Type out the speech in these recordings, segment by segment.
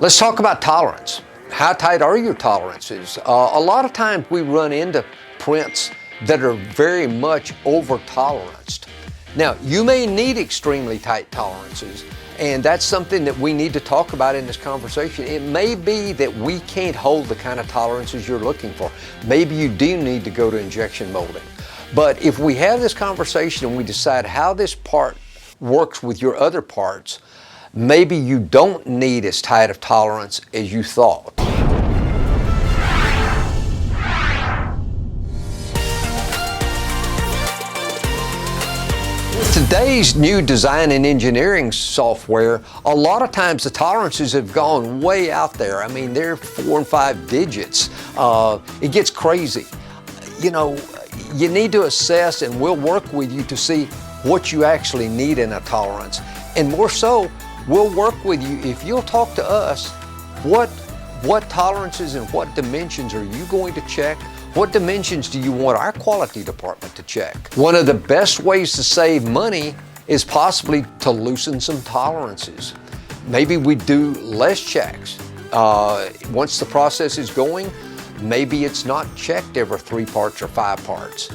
Let's talk about tolerance. How tight are your tolerances? A lot of times we run into prints that are very much over-toleranced. Now, you may need extremely tight tolerances, and that's something that we need to talk about in this conversation. It may be that we can't hold the kind of tolerances you're looking for. Maybe you do need to go to injection molding. But if we have this conversation and we decide how this part works with your other parts, maybe you don't need as tight of tolerance as you thought. Today's new design and engineering software, a lot of times the tolerances have gone way out there. I mean, they're 4 and 5 digits. It gets crazy. You know, you need to assess, and we'll work with you to see what you actually need in a tolerance. And more so, we'll work with you if you'll talk to us what tolerances and what dimensions are you going to check. What dimensions do you want our quality department to check? One of the best ways to save money is possibly to loosen some tolerances. Maybe we do less checks. Once the process is going, maybe it's not checked every 3 parts or 5 parts.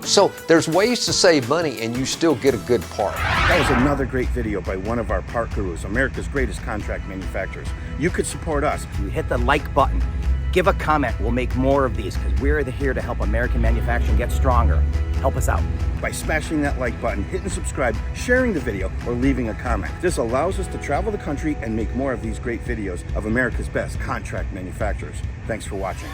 So there's ways to save money and you still get a good part. That was another great video by one of our part gurus, America's greatest contract manufacturers. You could support us. If you hit the like button, give a comment, we'll make more of these because we're here to help American manufacturing get stronger. Help us out. By smashing that like button, hitting subscribe, sharing the video, or leaving a comment. This allows us to travel the country and make more of these great videos of America's best contract manufacturers. Thanks for watching.